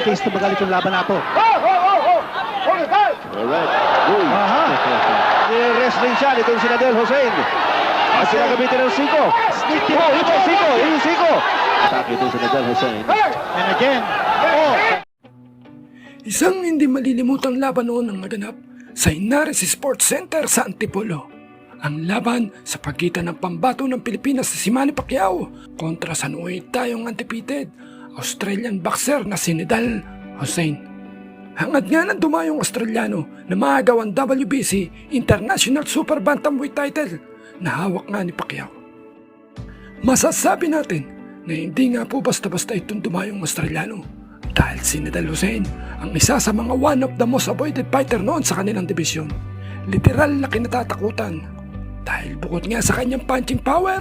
case tumagal itong laban na ito. Alright. Uy. Aha. Wrestling siya nitong si Nadel Hussein. At sila gamitin ng siko. Sneaky. Ito, siko. Yung siko. Atake itong si Nadel Hussein. And again. Oh. Isang hindi malilimutang laban noon ang naganap sa Inares Sports Center sa Antipolo. Ang laban sa pagitan ng pambato ng Pilipinas na si Manny Pacquiao kontra sa nooy tayong undefeated Australian boxer na si Nadel Hussein. Hangad nga ng dumayong Australiano na maagaw ang WBC International Super Bantamweight title na hawak nga ni Pacquiao. Masasabi natin na hindi nga po basta-basta itong dumayong Australiano dahil si Nadel Hussein ang isa sa mga one of the most avoided fighter noon sa kanilang dibisyon. Literal na kinatatakutan dahil bukod nga sa kanyang punching power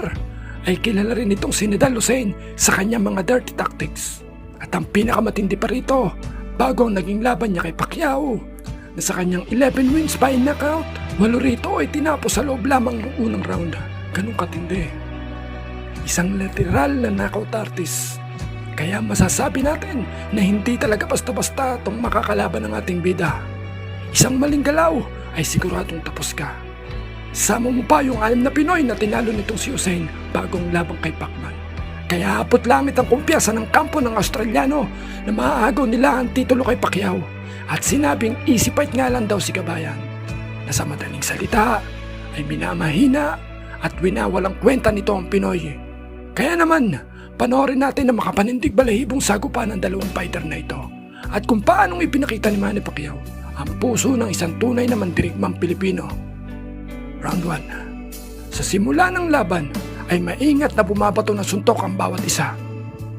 ay kilala rin itong si Nadel Hussein sa kanyang mga dirty tactics. At ang pinakamatindi pa rito, bago ang naging laban niya kay Pacquiao na sa kanyang 11 wins by knockout, 8 rito ay tinapos sa loob lamang ng unang round. Ganun katindi. Isang literal na knockout artist. Kaya masasabi natin na hindi talaga basta-basta itong makakalaban ng ating bida. Isang maling galaw ay siguradong tapos ka. Sama mo pa yung 6 na Pinoy na tinalo nitong si Hussein bagong labang kay Pacman. Kaya hapot langit ang kumpiyansa ng kampo ng Australiano na maaagaw nila ang titulo kay Pacquiao. At sinabing easy fight nga lang daw si Kabayan. Na sa madaling salita ay minamahina at winawalang kwenta nito ang Pinoy. Kaya naman, panoorin natin na makapanindig balahibong sagupan ng dalawang fighter na ito. At kung paanong ipinakita ni Manny Pacquiao ang puso ng isang tunay na mandirigmang Pilipino. Round 1. Sa simula ng laban ay maingat na bumabato ng suntok ang bawat isa.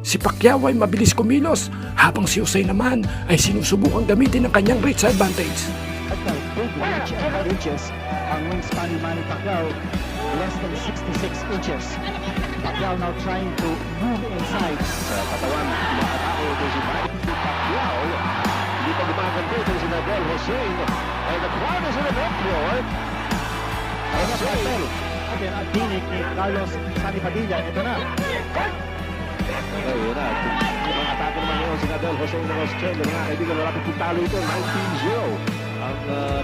Si Pacquiao ay mabilis kumilos habang si Hussein naman ay sinusubukang gamitin ang kanyang reach advantage. At the big reach advantages ang wingspan ni Manny Pacquiao, less than 66 inches. Pacquiao now trying to move inside. Sa katawan, makatao ito si Manny Pacquiao. Hindi pa gumaganto ito si Nadel Hussein. And the crowd is in an uproar. Hussein. Again, at dinig ni Carlos Sani Padilla. Ito na. Ayun na. Yung mga atake naman ngayon si Nadel Hussein ng Australia. Mga kaibigan, wala pong talo ito. 19-0 ang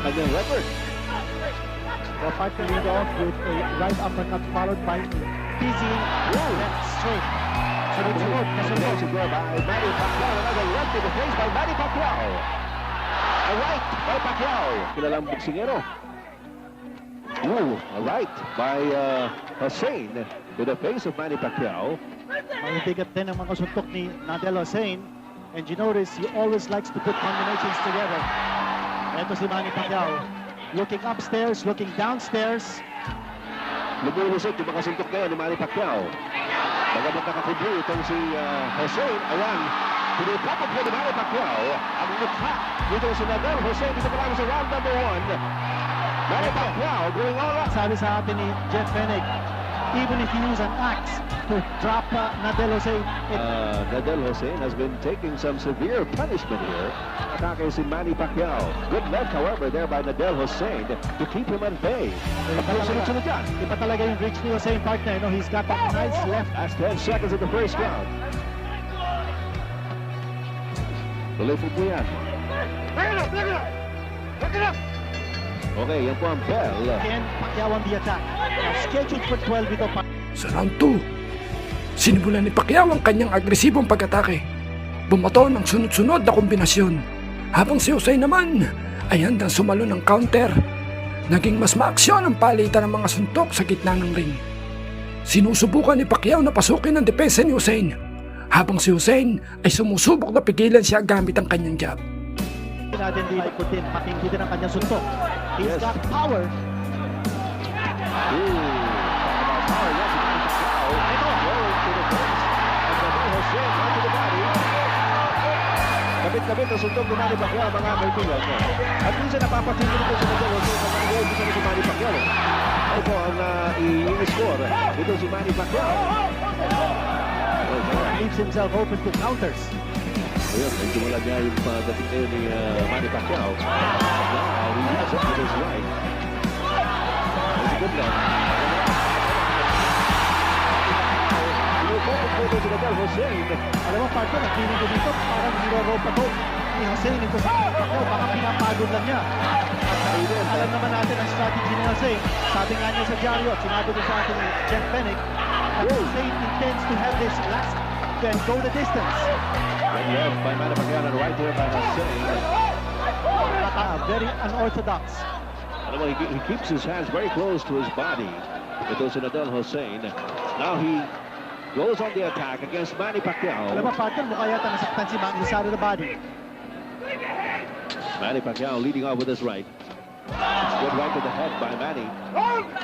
kanyang record. The fight will lead off with a right uppercut followed by a dizzying left straight. Sunod-sunod, kasunod. Siguro by Manny Pacquiao. Another left to the face by Manny Pacquiao. A right by Pacquiao. Kilalang boksingero. Ooh, a right by Hussein to the face of Manny Pacquiao. Mabibigat din ang mga suntok ni Nadel Hussein. And you notice he always likes to put combinations together. Ito si Manny Pacquiao. Looking upstairs, looking downstairs. Lumulusot yung mga suntok ngayon ni Manny Pacquiao. Bagamat nakakubli itong si Hussein. Ayan, pinipapag po ni Manny Pacquiao ang mukha dito si Nadel Hussein. Dito pa lang sa round number 1. Manny Pacquiao going all out. Sabi sa atin ni Jeff Fenech, even if you use an axe to drop Nadel Hussein, Nadel Hussein has been taking some severe punishment here. Atake si Manny Pacquiao. Good left, however, there by Nadel Hussein to keep him at bay. Sunod-sunod yan. iba talaga yung reach ni Hussein, partner. No, he's got a nice left. That's 10 seconds of the first round. Tuloy po yan. Okay, yan po ang bell. Again, Pacquiao on the attack. Scheduled for 12 ito. Sa round 2, sinimulan ni Pacquiao ang kanyang agresibong pag-atake. Bumato ng sunod-sunod na kombinasyon. Habang si Hussein naman ay handang sumalo ng counter. Naging mas maaksyon ang palitan ng mga suntok sa gitna ng ring. Sinusubukan ni Pacquiao na pasukin ang depensa ni Hussein. Habang si Hussein ay sumusubok na pigilan siya gamit ang kanyang jab. Natin di ikutin, patingkitin ang kanyang suntok. He's got power. Kabit-kabit ang suntok ni Manny Pacquiao, mga kaibigan. At minsan napapatingin ito sa Nadel Hussein sa mga goal si Manny Pacquiao. Ito ang i-score. Ito si Manny Pacquiao. Leaves himself open to counters. Ayun, medyo wala niya yung pagdating ngayon ni Manny Pacquiao. Now, he has it with his right. It's a good left. pinupopok po ito si Nadal Hussein. Alam mo, partner, ang feeling ko dito, parang niro-ropa to ni Hussein ito sa Pacquiao. Baka pinapagod lang niya. At alam naman natin ang strategy ni Hussein. Sabi nga niya sa dyaryo at sinabi ko sa ating Jeff Fennick, that Hussein intends to have this last and go the distance. And left by Manny Pacquiao and right here by Hussein. Very unorthodox. Alam mo, he keeps his hands very close to his body. Ito si Nadal Hussein. Now he goes on the attack against Manny Pacquiao. Alam mo, partner, mukha yata nasaktan si Manny sa side of the body. Manny Pacquiao leading off with his right. Good right to the head by Manny.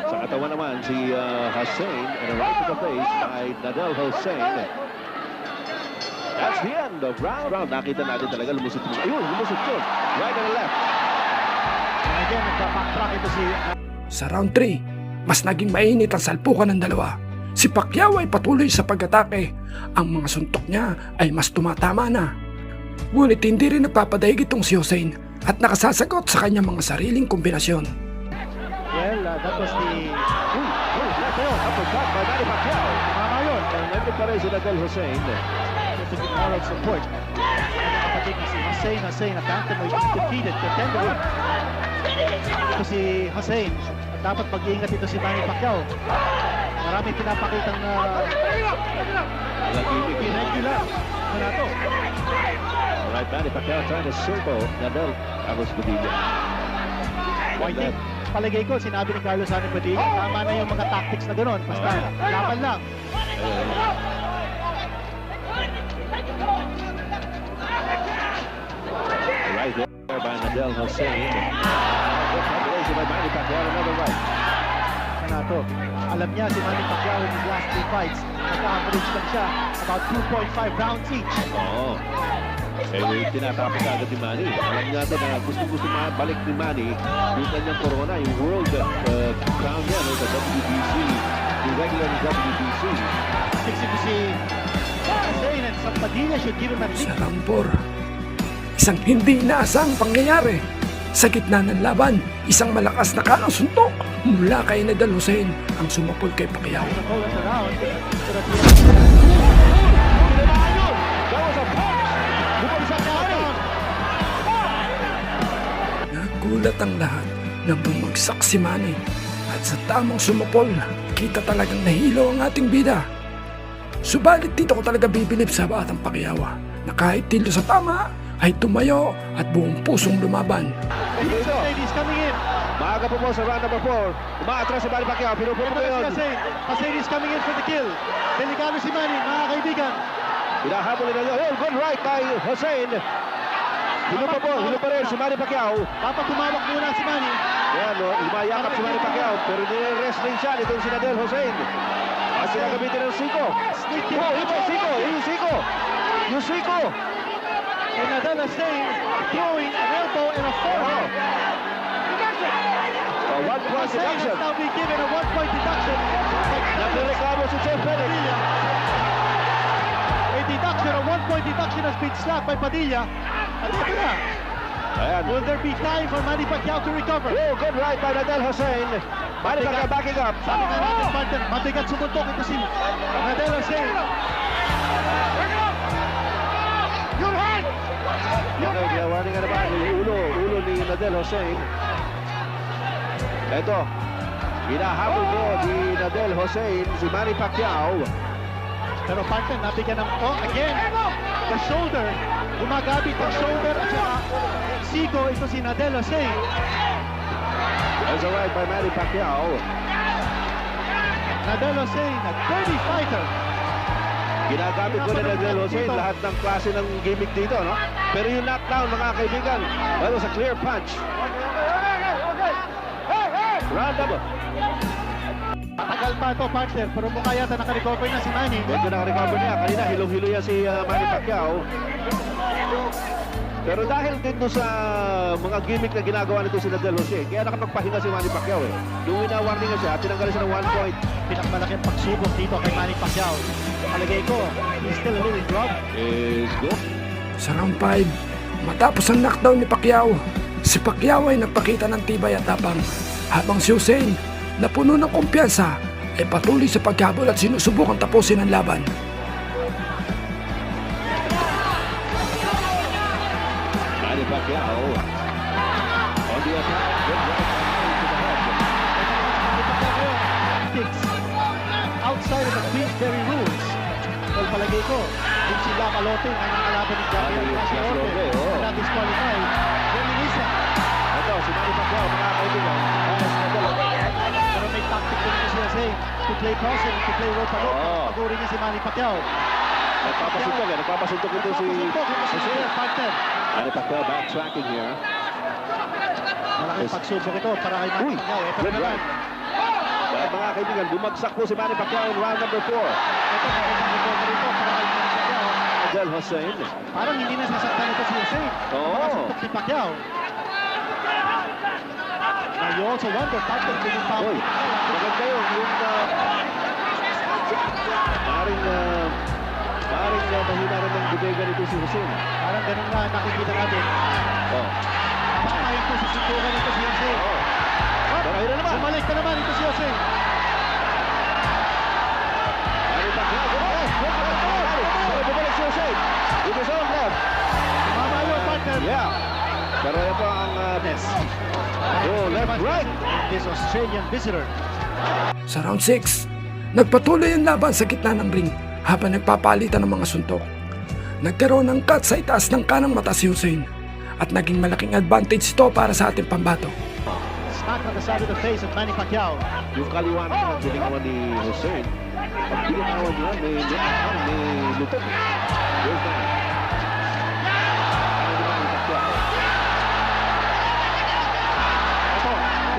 Sa katawan naman si Hussein and a right to the face by Nadal Hussein. That's the end of round. Nakita natin talaga lumusot mo. Ayun, lumusot yun. Right and left. And again, nagpa-backtrack ito si... Sa round 3, mas naging mainit ang salpukan ng dalawa. Si Pacquiao ay patuloy sa pag-atake. Ang mga suntok niya ay mas tumatama na. Ngunit hindi rin nagpapadaig itong si Hussein at nakasasagot sa kanyang mga sariling kombinasyon. Well, that was the... Left tail, uppercut by Manny Pacquiao. Tama yun. And nandun pa rin si Nadal Hussein. To get moral support. Kapatid na si Hussein, a bantamweight defeated contender. Ito si Hussein. At dapat mag-iingat ito si Manny Pacquiao. Maraming pinapakitang irregular. Ano na to? Right, Manny Pacquiao trying to circle Nadal. That was Padilla. I think, palagay ko, sinabi ni Carlos Ano Padilla, tama na yung mga tactics na gano'n. Basta, laban lang. Right there by Nadal Hussein. Good combination by Manny Pacquiao. Another right. Ano na to? Alam niya si Manny Pacquiao in his last 2 fights. Naka-average lang siya about 2.5 rounds each. Oo. Eh, tinatapos agad ni Manny. Alam natin na gusto balik ni Manny yung kanyang corona, yung world crown niya, no, sa WBC, yung regular WBC. Siksik si Hussein and Padilla should give him a Sa round 4, isang hindi inaasang pangyayari. Sa gitna ng laban, isang malakas na kanang suntok mula kay Nadal Hussein ang sumapol kay Pacquiao. around. Nagulat ang lahat nang bumagsak si Manny at sa tamang sumapol, kita talagang nahilo ang ating bida. Subalit dito ko talaga bibilib sa batang Pacquiao na kahit tilo sa tama ay tumayo at buong pusong lumaban. He's coming in. Maaga po sa round number 4. Umaatras si Manny Pacquiao. Pinupuro Ito ko na yun. si Hussein is coming in for the kill. Delikado si Manny, mga kaibigan. Hinahabol nila yun. Oh, good right by Hussein. Hilo pa rin si Manny Pacquiao. Dapat tumawak muna si Manny. Yan, no, lumayakap si Manny Pacquiao. Pero nire-rest rin siya nitong si Nadal Hussein. At sinagamitin ng siko. Sneaky. Ito, siko. Yung siko. Yung siko. And Nadal Hussein throwing an elbow and a forearm. A 1-point Hussein deduction. has now been given a 1-point deduction. Nagreklamo si Jeff Fennick. A deduction, a 1-point deduction has been slapped by Padilla. At ito na. Ayan. Will there be time for Manny Pacquiao to recover? Oh, good right by Nadal Hussein. Manny Pacquiao backing up. Sabi nga natin, partner, mabigat sumuntok ito si Nadal Hussein. Your hand! Okay, ginawa nga naman yung ulo ni Nadal Hussein. Ito, hinahabol mo ni Nadal Hussein si Manny Pacquiao. Pero partner, nabigyan ng, again, the shoulder. Gumagabit ang shoulder at saka sigo ito si Nadal Hussein. That's a right by Manny Pacquiao. Nadal Hussein, a dirty fighter. Ginagamit ko na Nadal Hussein lahat ng klase ng gimmick dito, no? Pero yung knockdown, mga kaibigan, that was a clear punch. Round double. Matagal pa ito, partner, pero mukha yata nakarecover na si Manny. Medyo nakarecover niya. Kanina, hilong-hilo yan si Manny Pacquiao. Pero dahil din doon sa mga gimmick na ginagawa nito si Nadal Hussein, kaya nakapagpahinga si Manny Pacquiao eh. Nung wina-warning nga siya, tinanggal siya ng 1 point. Pinakamalaking pagsubok dito kay Manny Pacquiao. Palagay ko, he's still a little drunk. Is good. Sa round 5, matapos ang knockdown ni Pacquiao, si Pacquiao ay nagpakita ng tibay at tapang, habang si Hussein, na puno ng kumpiyansa, ay patuloy sa paghabol at sinusubukang tapusin ang laban. Pacquiao. On the attack. Good right hand to the head. Kicks outside of the Queensberry rules. Well, palagay ko, yung si Lamalote ang nakalaban ni Gabriel Gracie Orbe Orbe, oo. na disqualified. Reminiscent. Ito, si Manny Pacquiao, mga kaibigan. Pero may tactic din ito siya say to play crossing, to play rope and Oo. Paguri niya si Manny Pacquiao. Nagpapasuntok ito si Jose partner. Manny Pacquiao backtracking here. Malaking pagsubok ito para kay Manny Uy, Pacquiao. Ito good naman. right. Kaya mga kaibigan, bumagsak po si Manny Pacquiao in round number 4. Ito, magandang recovery ito para kay Manny Pacquiao. Adel Hussein. Parang hindi na sasaktan ito si Jose. Oo. Makasuntok si Pacquiao. Now you also wonder, partner, biling pa. Uy, maganda yun. Yung maring mahina rin ng bodega nito si Hussein. Parang ganun na nakikita natin. Oh. Napakain po sa sinturan ito si Jose. Oh. Pero ayun na naman. Bumalik na naman ito si Jose. Manny Pacquiao. Pero bumalik si Hussein. With his own left. Mama yun, partner. Yeah. Pero yan po ang Yes. oh, left, right. This Australian visitor. Sa round 6, nagpatuloy ang laban sa gitna ng ring habang nagpapalitan ng mga suntok. Nagkaroon ng cut sa itaas ng kanang mata si Hussein at naging malaking advantage ito para sa ating pambato. Smack on the side of the face of Manny Pacquiao. Yung kaliwan na bilingawan ni Hussein. Pag bilingawan niya, may lutok. There's that. Ano naman yung Pacquiao? Ito,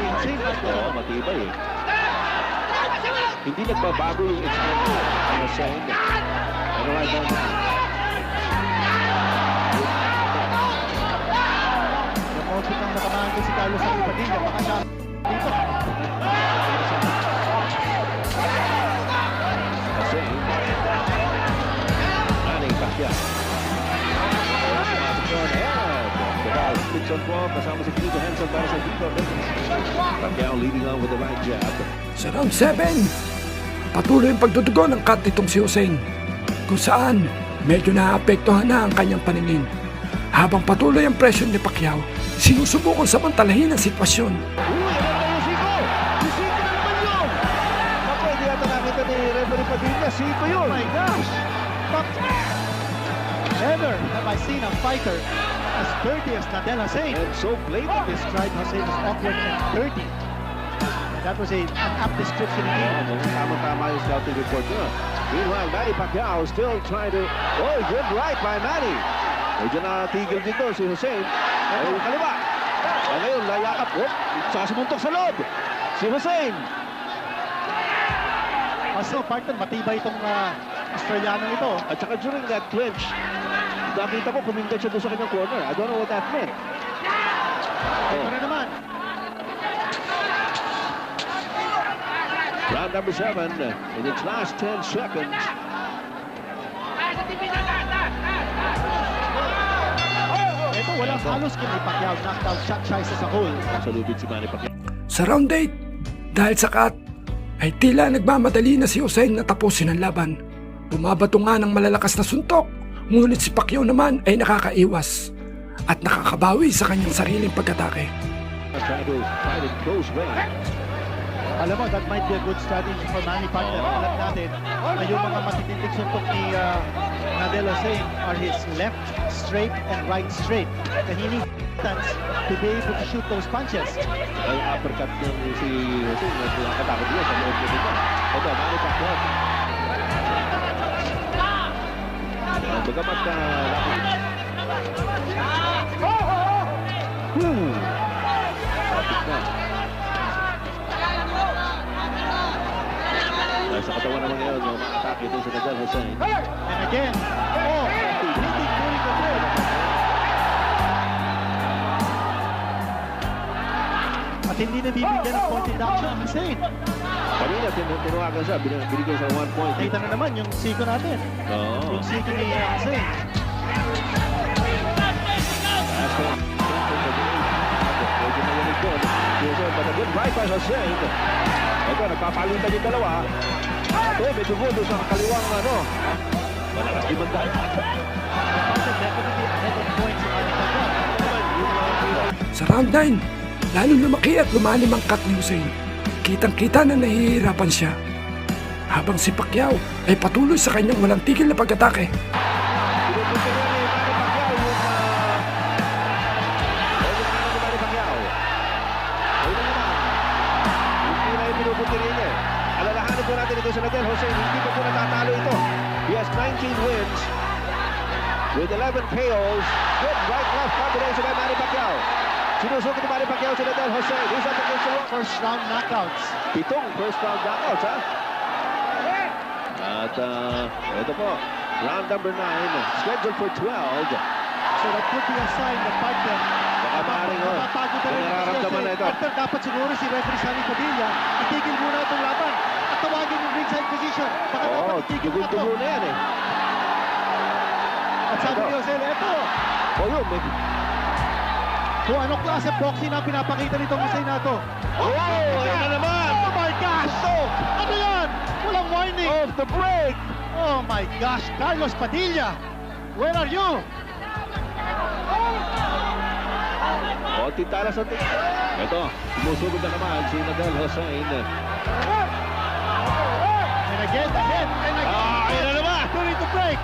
si Hussein Oo, matibay eh. Hindi nagbabago yung expression ng Hussein. Ano right down there? Namotik ang natamaan ko si Carlos Aguipadilla. Baka siya dito. Hussein. Manny Pacquiao. Pumasok doon. Ayan. Sticks on form. Kasama si Peter Hansen para sa dito. Pacquiao leading on with the right jab. Sa round 7, patuloy ang pagdudugo ng cut nitong si Hussein kung saan medyo naapektuhan na ang kanyang paningin. Habang patuloy ang presyon ni Pacquiao, sinusubukan samantalahin ang sitwasyon. Uy, ano ba yung Siko? Yung Siko na naman yun! Naku, hindi yata nakita ni Referee Padilla. Siko yun! Oh my gosh! Never have I seen a fighter as dirty as Nadel Hussein. And so blatant. Described Hussein as awkward and dirty. That was an apt description indeed. Tama-tama yung scouting report niya. Meanwhile, Manny Pacquiao still trying to... Oh, good right by Manny. Medyo natigil dito si Hussein. Ayun, kaliwa. At ngayon, layakap. Oh, sasimuntok sa loob. Si Hussein. Kasi partner, matibay itong Australiano ito. At saka during that clinch, nakita ko kumindat siya doon sa kanyang corner. I don't know what that meant. Ito na naman. Round number 7 in its last 10 seconds. Ito, walang halos kini Pacquiao. Knockout shot siya isa sa hole. Salubid si Manny Pacquiao. Sa round 8, dahil sa cut, ay tila nagmamadali na si Hussein na tapusin ang laban. Bumabato nga ng malalakas na suntok, ngunit si Pacquiao naman ay nakakaiwas at nakakabawi sa kanyang sariling pag-atake. Trying to fight in close range. Alam mo, that might be a good strategy for Manny Pacquiao. Alam natin na yung mga matitinding suntok ni Nadel Hussein are his left straight and right straight. And he needs distance to be able to shoot those punches. Ay uppercut ng si Hussein. Nakatakot niya sa loob nito. Ito, Manny Pacquiao. Bagamat Sapit na. Sa katawan naman ngayon, makakatake din sa Nadel Hussein. And again, bleeding during the third. At hindi na bibigyan ng point deduction ang Hussein. Kanina, tinuwagan siya, binigyan siya 1 point. Nakita na naman yung siko natin. Oo. Yung siko ni Hussein. But a good right by Hussein. Ito, nagpapalitan yung dalawa. Ito, may dugo doon sa kaliwang malakas di banda. Definitely ahead of points in Manny Pacquiao. Sa round 9, lalo lumaki at lumalim ang cut ni Hussein. Kitang-kita na nahihirapan siya. Habang si Pacquiao ay patuloy sa kanyang walang tigil na pag-atake. Pinupuntirin ni Manny Pacquiao yung Manny Pacquiao. Ayun na naman. Hindi na yung pinupuntirin niya. Alalahanin po natin ito sa Nadal Hussein. Hindi pa po natatalo ito. He has 19 wins with 11 KOs. Good right-left combination by Manny Pacquiao. Sinusukot ni Manny Pacquiao si Nadal Hussein. He's up against the wall. First round knockouts. 7 first round knockouts, ha? At ito po, round number 9, scheduled for 12. So that could be a sign na partner. Baka maaaring, Mapapagod na rin. nararamdaman na ito. Partner, dapat siguro si referee Sunny Padilla itigil muna itong laban at tawagin yung ringside position. Baka Oo, dapat itigil na ito. dugo-dugo na yan eh. At sabi Ito. ni Jose, ito. O yun, may... Kung anong klase boxing ang pinapakita nitong Hussein na ito. Oh, ayun na naman! Oh my gosh! Ano yan? Walang warning! Off the break! Oh my gosh! Carlos Padilla! Where are you? O, titala sa ito, sumusugod na naman si Nadal Hussein. And again, and again. Ayun na naman! Turning to break.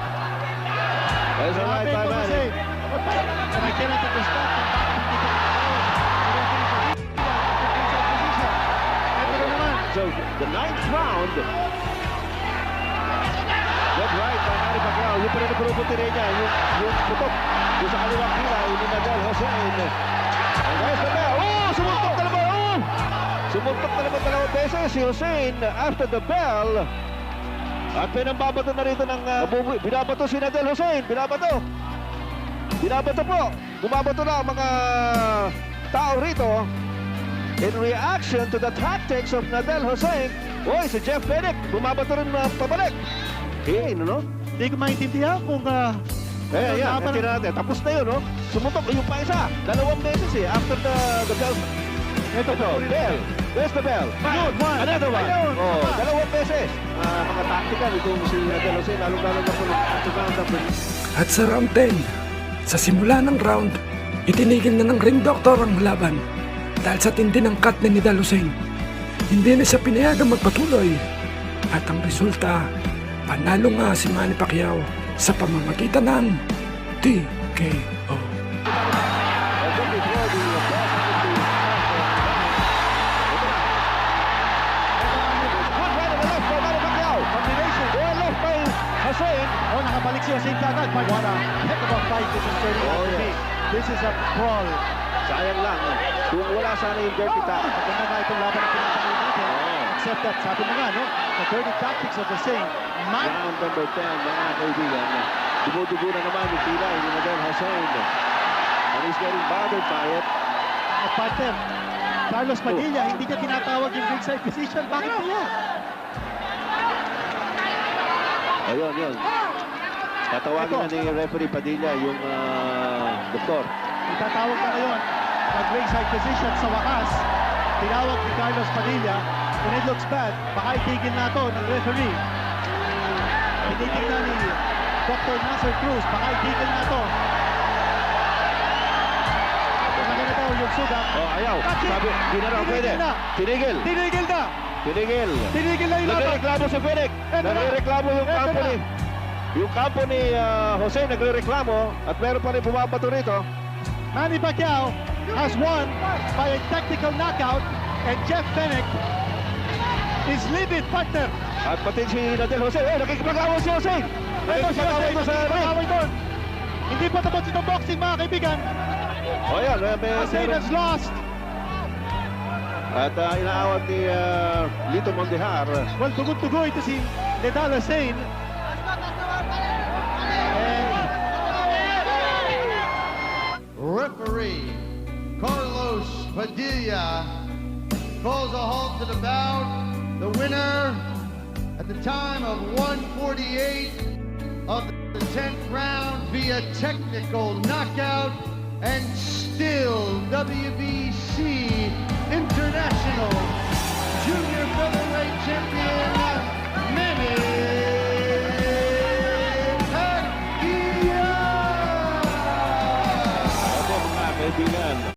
That's a right by Manny. And I cannot understand kung bakit hindi ka Ito na naman. So, the 9th round. Good right by Manny Pacquiao. Yung pa rin ang pinupuntirin niya, yung putok. Yung sa kaliwang kilay ni Nadal Hussein. And there's the bell. Oh, sumuntok na naman. Oh! Sumuntok na naman dalawang beses si Hussein after the bell. At pinambabato na rito ng binabato si Nadal Hussein. Binabato po. Bumabato na ang mga tao rito. In reaction to the tactics of Nadal Hussein. Oy, si Jeff Fenech, bumabato rin pabalik. No? Hindi ko maintindihan kung Yan, tira natin. Tapos na yun, no? Sumuntok, yung pa isa. 2 beses after the bell. Ito, bell. Where's the bell? Yun, one. Another one. Ayun, Oh, one. 2 beses. Mga tactical itong si Nadal Hussein, lalo-lalo na po ng round number. At sa round 10, sa simula ng round, itinigil na ng ring doctor ang laban dahil sa tindi ng cut ni Nadal Hussein. Hindi na siya pinayagang magpatuloy at ang resulta, panalo nga si Manny Pacquiao sa pamamagitan ng TKO. Oh, nakabalik si Hussein kagad. What a heck of a fight this is turning out to be. This is a brawl. Sayang lang. Kung wala sana yung dirty tactics. Maganda nga itong laban na pinatawin natin. Oo. Except that, sabi mo nga, no? The dirty tactics of Hussein. Round number 10, mga kaibigan. Dumudugo na naman yung pilay ni Nadal Hussein. And he's getting bothered by it. At partner, Carlos Padilla, hindi niya tinatawag yung ringside position. Bakit niya? Ayun, yun. Tatawagin na ni referee Padilla yung doktor. Itatawag na ngayon ang ringside position sa wakas. Tinawag ni Carlos Padilla. And it looks bad. Baka itigil na ito ng referee. Ititigil ni Dr. Nasser Cruz. Baka itigil na ito. Talaga na daw yung sugat. Oh, ayaw. Sabi, hindi na raw pwede. Tinigil. Tinigil na! Tinigil. Tinigil na yung laban. Nagrereklamo si Fenech. Eto na. Nagrereklamo yung Eto kampo na. ni... Yung kampo ni Jose nagrereklamo at meron pa rin bumabato rito. Manny Pacquiao has won by a technical knockout and Jeff Fenech is leading partner. At pati si Nadal Hussein. Nakikipag-away si Hussein. Ito si Jose, Nakikipag-away mo sa ring. nakikipag-away doon. Hindi pa tapos itong boxing mga kaibigan. O yan, Hussein has lost. At inaawat ni Lito Mondihar. Well, tugon-tugo ito si Nadal Hussein. Referee Carlos Padilla calls a halt to the bout. The winner at the time of 1:48 of the 10th round via technical knockout and still WBC International Junior Featherweight Champion Manny Pacquiao. Ito mga kaibigan.